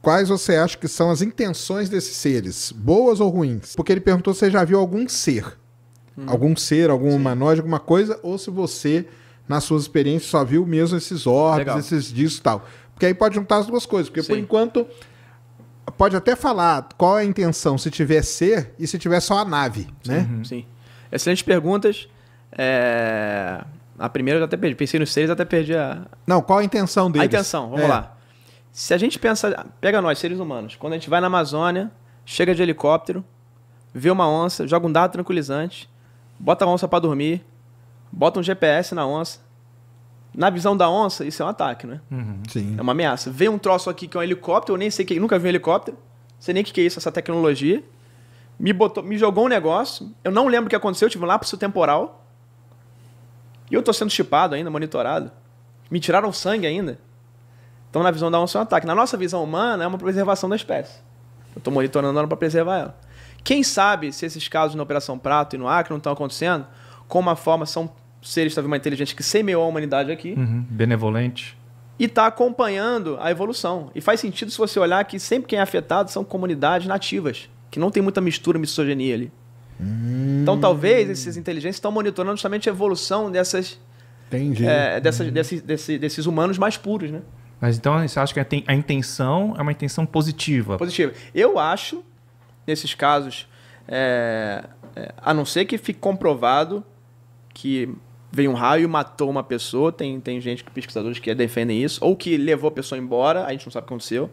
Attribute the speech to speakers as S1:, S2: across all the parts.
S1: quais você acha que são as intenções desses seres, boas ou ruins? Porque ele perguntou se você já viu algum ser. Algum ser, algum humanoide, alguma coisa, ou se você, nas suas experiências, só viu mesmo esses orbes, esses disso e tal. Porque aí pode juntar as duas coisas. Porque, por enquanto, pode até falar qual é a intenção, se tiver ser e se tiver só a nave, né?
S2: Sim. Excelentes perguntas. A primeira eu até perdi. Pensei nos seres, até perdi a...
S1: Não, qual a intenção deles?
S2: A intenção, vamos lá. Se a gente pensa... Pega nós, seres humanos. Quando a gente vai na Amazônia, chega de helicóptero, vê uma onça, joga um dado tranquilizante, bota a onça pra dormir, bota um GPS na onça. Na visão da onça, isso é um ataque, né?
S1: Sim.
S2: É uma ameaça. Vem um troço aqui que é um helicóptero, eu nem sei que, nunca vi um helicóptero, sei nem o que é isso, essa tecnologia. Me jogou um negócio, eu não lembro o que aconteceu, eu tive um lapso temporal. E eu tô sendo chipado ainda, monitorado. Me tiraram sangue ainda. Então, na visão da onça é um ataque. Na nossa visão humana, é uma preservação da espécie. Eu tô monitorando ela para preservar ela. Quem sabe se esses casos na Operação Prato e no Acre não estão acontecendo, com uma forma, são seres talvez mais inteligentes que semeou a humanidade aqui.
S3: Benevolente.
S2: E está acompanhando a evolução. E faz sentido se você olhar que sempre quem é afetado são comunidades nativas, que não tem muita mistura, misoginia ali. Então talvez esses inteligentes estão monitorando justamente a evolução dessas, desses humanos mais puros, né?
S3: Mas então você acha que a intenção é uma intenção positiva?
S2: Positiva. Eu acho, nesses casos, a não ser que fique comprovado que veio um raio e matou uma pessoa, tem gente, pesquisadores que defendem isso, ou que levou a pessoa embora, a gente não sabe o que aconteceu.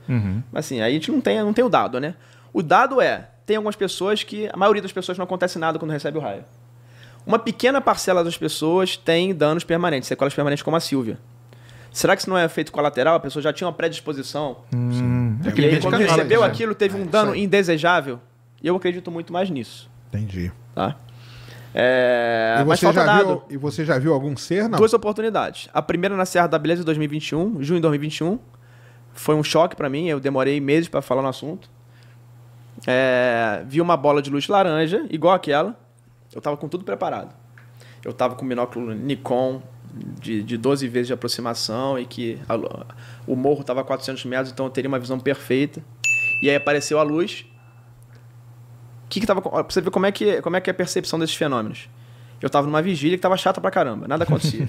S2: Mas assim, aí a gente não tem o dado, né? O dado tem algumas pessoas que, a maioria das pessoas não acontece nada quando recebe o raio. Uma pequena parcela das pessoas tem danos permanentes, sequelas permanentes como a Silvia. Será que isso não é efeito colateral? A pessoa já tinha uma predisposição? E aí, quando recebeu aquilo, teve um dano indesejável? Eu acredito muito mais nisso.
S1: Entendi.
S2: Tá?
S1: E você já viu algum ser, não?
S2: 2 oportunidades. A primeira na Serra da Beleza em 2021, junho de 2021. Foi um choque para mim, eu demorei meses para falar no assunto. Vi uma bola de luz laranja, igual aquela. Eu estava com tudo preparado. Eu estava com um binóculo Nikon de 12 vezes de aproximação e que o morro estava a 400 metros, então eu teria uma visão perfeita. E aí apareceu a luz. Pra você ver como é que é a percepção desses fenômenos. Eu estava numa vigília que estava chata pra caramba, nada acontecia.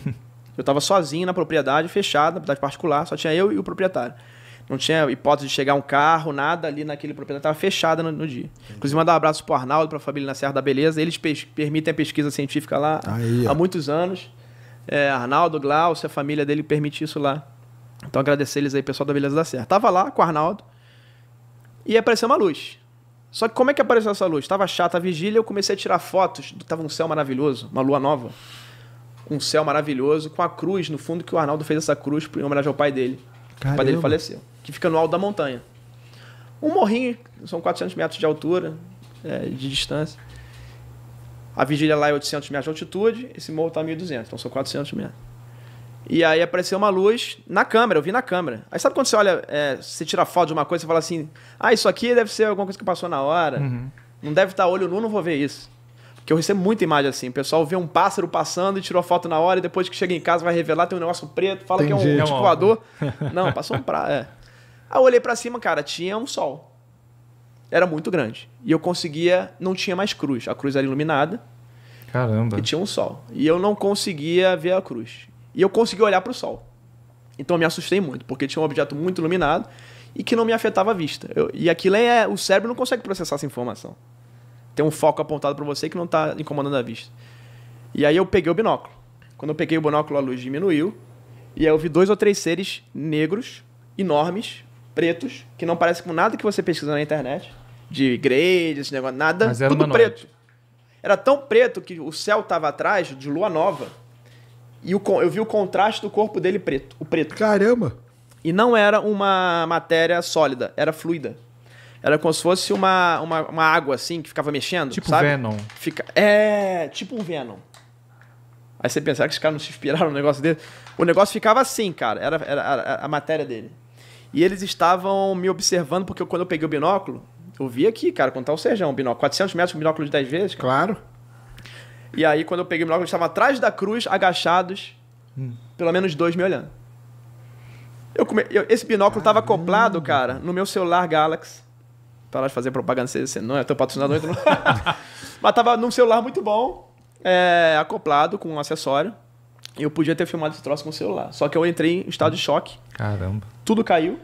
S2: Eu estava sozinho na propriedade, fechada, propriedade particular, só tinha eu e o proprietário. Não tinha hipótese de chegar um carro, nada ali naquele proprietário, estava fechada no dia. Inclusive, mandar um abraço pro Arnaldo, pra família na Serra da Beleza. Eles permitem a pesquisa científica lá há muitos anos. Arnaldo, Glaucio, a família dele permite isso lá. Então, agradecer eles aí, pessoal da Beleza da Serra. Tava lá com o Arnaldo e apareceu uma luz. Só que como é que apareceu essa luz? Tava chata a vigília, eu comecei a tirar fotos. Tava um céu maravilhoso, uma lua nova. Um céu maravilhoso, com a cruz no fundo, que o Arnaldo fez essa cruz em homenagem ao pai dele.
S1: Caramba.
S2: O pai dele faleceu. Que fica no alto da montanha. Um morrinho, são 400 metros de altura, de distância. A vigília lá é 800 metros de altitude, esse morro tá 1.200, então são 400 metros. E aí apareceu uma luz na câmera, eu vi na câmera. Aí sabe quando você olha, você tira foto de uma coisa e fala assim, isso aqui deve ser alguma coisa que passou na hora. Não deve estar olho nu, não vou ver isso. Porque eu recebo muita imagem assim, o pessoal vê um pássaro passando e tirou a foto na hora e depois que chega em casa vai revelar, tem um negócio preto, fala que é um tipo voador. Não, passou um prato. Aí eu olhei pra cima, cara, tinha um sol. Era muito grande. E eu conseguia, não tinha mais cruz. A cruz era iluminada.
S3: Caramba.
S2: E tinha um sol. E eu não conseguia ver a cruz. E eu consegui olhar para o sol. Então eu me assustei muito, porque tinha um objeto muito iluminado e que não me afetava a vista. E aquilo o cérebro não consegue processar essa informação. Tem um foco apontado para você que não está incomodando a vista. E aí eu peguei o binóculo. Quando eu peguei o binóculo, a luz diminuiu. E aí eu vi 2 ou 3 seres negros, enormes, pretos, que não parecem com nada que você pesquisa na internet. De igreja, esse negócio, nada.
S3: Mas era
S2: tudo
S3: humanoide.
S2: preto. Era tão preto que o céu estava atrás de lua nova. E eu vi o contraste do corpo dele preto, o preto.
S1: Caramba!
S2: E não era uma matéria sólida, era fluida. Era como se fosse uma água assim, que ficava mexendo,
S3: tipo
S2: sabe?
S3: Venom.
S2: Tipo um Venom. Aí você pensa, será que os caras não se inspiraram no negócio dele? O negócio ficava assim, cara, era a matéria dele. E eles estavam me observando, porque quando eu peguei o binóculo, eu vi aqui, cara, quando tá o Serjão, um binóculo, 400 metros, um binóculo de 10 vezes. Cara.
S1: Claro.
S2: E aí, quando eu peguei o binóculo, eles estavam atrás da cruz, agachados, pelo menos 2 me olhando. Esse binóculo estava acoplado, cara, no meu celular Galaxy. Para de fazer propaganda, você não é teu patrocinador, então não. Mas tava num celular muito bom, acoplado com um acessório. E eu podia ter filmado esse troço com o celular. Só que eu entrei em estado de choque.
S3: Caramba.
S2: Tudo caiu.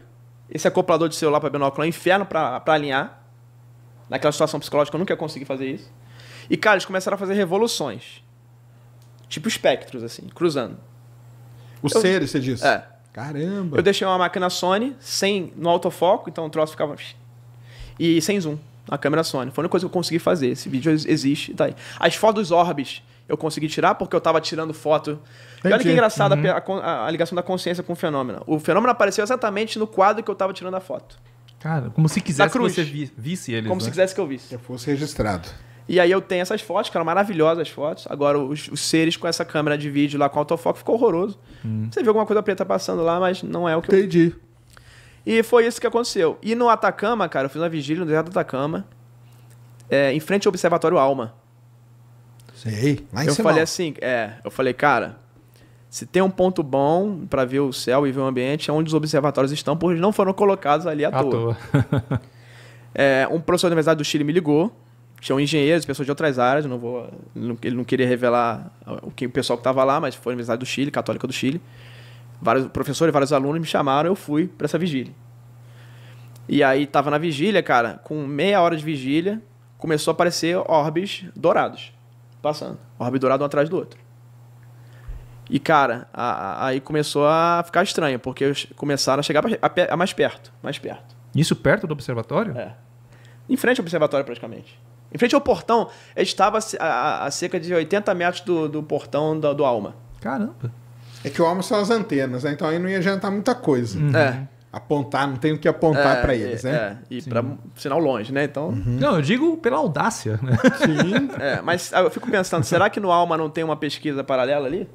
S2: Esse acoplador de celular para binóculo é um inferno para alinhar. Naquela situação psicológica eu nunca ia conseguir fazer isso. E, cara, eles começaram a fazer revoluções. Tipo espectros, assim, cruzando.
S1: Os seres, você disse?
S2: É.
S1: Caramba.
S2: Eu deixei uma máquina Sony no autofoco, então o troço ficava... E sem zoom, na câmera Sony. Foi a única coisa que eu consegui fazer. Esse vídeo existe e tá aí. As fotos dos orbes eu consegui tirar porque eu tava tirando foto. E olha que engraçado a ligação da consciência com o fenômeno. O fenômeno apareceu exatamente no quadro que eu tava tirando a foto.
S3: Cara, como se quisesse que você visse eles,
S2: como se quisesse que eu visse.
S1: Que fosse registrado.
S2: E aí eu tenho essas fotos, que eram maravilhosas as fotos. Agora, os seres com essa câmera de vídeo lá com autofoco ficou horroroso. Você viu alguma coisa preta passando lá, mas não é o que
S1: Entendi.
S2: E foi isso que aconteceu. E no Atacama, cara, eu fiz uma vigília no deserto do Atacama, em frente ao Observatório Alma.
S1: Sei, lá em
S2: Eu
S1: cima.
S2: falei assim, eu falei, cara, se tem um ponto bom pra ver o céu e ver o ambiente, é onde os observatórios estão, porque eles não foram colocados ali à toa. Um professor da Universidade do Chile me ligou, tinham engenheiros, pessoas de outras áreas, ele não queria revelar o pessoal que estava lá, mas foi a Universidade do Chile, Católica do Chile. Vários professores, vários alunos me chamaram, eu fui para essa vigília. E aí tava na vigília, cara, com meia hora de vigília, começou a aparecer orbes dourados, passando. Orbe dourado um atrás do outro. E, cara, aí começou a ficar estranho, porque começaram a chegar mais perto, mais perto.
S3: Isso perto do observatório?
S2: Em frente ao observatório, praticamente. Em frente ao portão, a gente estava a cerca de 80 metros do portão do Alma.
S3: Caramba.
S1: É que o alma são as antenas, né? Então aí não ia adiantar muita coisa. Apontar, não tem o que apontar pra eles, né?
S2: E pra sinal longe, né? Então...
S3: Não, eu digo pela audácia, né?
S1: Sim.
S2: Mas eu fico pensando, será que no Alma não tem uma pesquisa paralela ali?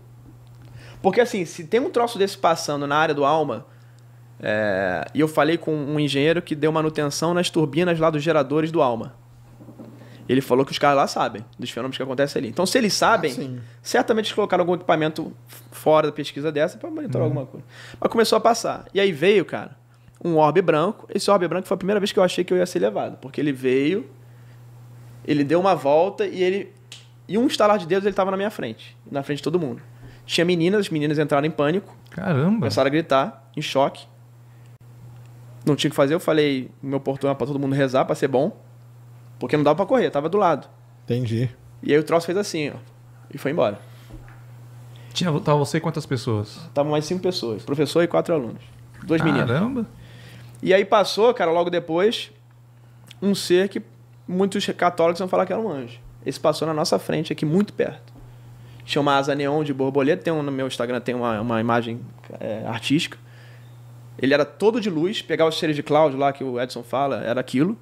S2: Porque assim, se tem um troço desse passando na área do Alma, e eu falei com um engenheiro que deu manutenção nas turbinas lá dos geradores do Alma. Ele falou que os caras lá sabem dos fenômenos que acontecem ali. Então, se eles sabem, certamente eles colocaram algum equipamento fora da pesquisa dessa para monitorar alguma coisa. Mas começou a passar. E aí veio, cara, um orbe branco. Esse orbe branco foi a primeira vez que eu achei que eu ia ser levado. Porque ele veio, ele deu uma volta e um estalar de dedos ele estava na minha frente. Na frente de todo mundo. Tinha meninas, as meninas entraram em pânico.
S3: Caramba.
S2: Começaram a gritar, em choque. Não tinha o que fazer, eu falei, meu portão era para todo mundo rezar, para ser bom. Porque não dava pra correr, tava do lado.
S1: Entendi.
S2: E aí o troço fez assim, ó. E foi embora.
S3: Tava você e quantas pessoas?
S2: Tava mais 5 pessoas. Professor e 4 alunos. 2 meninos.
S3: Caramba.
S2: E aí passou, cara, logo depois, um ser que muitos católicos vão falar que era um anjo. Esse passou na nossa frente aqui, muito perto. Tinha uma asa neon de borboleta. No meu Instagram tem uma imagem artística. Ele era todo de luz. Pegar os seres de Cláudio lá, que o Edson fala, era aquilo.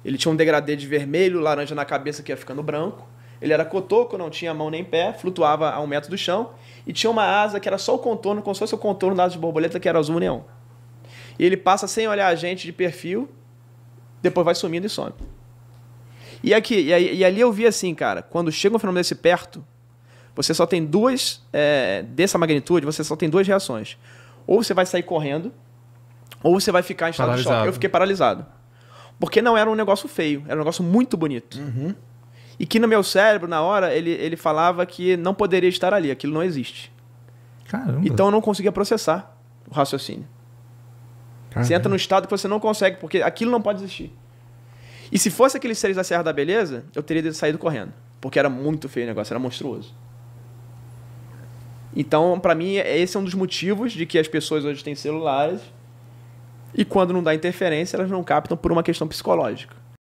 S2: Ele tinha um degradê de vermelho, laranja na cabeça que ia ficando branco. Ele era cotoco, não tinha mão nem pé, flutuava a 1 metro do chão. E tinha uma asa que era só o contorno, como se fosse o contorno da asa de borboleta, que era azul neon. E ele passa sem olhar a gente de perfil, depois vai sumindo e some. E ali eu vi assim, cara, quando chega um fenômeno desse perto, você só tem dessa magnitude, você só tem 2 reações. Ou você vai sair correndo, ou você vai ficar em estado de choque. Eu fiquei paralisado. Porque não era um negócio feio, era um negócio muito bonito. E que no meu cérebro, na hora, ele falava que não poderia estar ali, aquilo não existe.
S3: Caramba.
S2: Então eu não conseguia processar o raciocínio.
S1: Caramba.
S2: Você entra num estado que você não consegue, porque aquilo não pode existir. E se fosse aqueles seres da Serra da Beleza, eu teria saído correndo. Porque era muito feio o negócio, era monstruoso. Então, pra mim, esse é um dos motivos de que as pessoas hoje têm celulares. E quando não dá interferência, elas não captam por uma questão psicológica.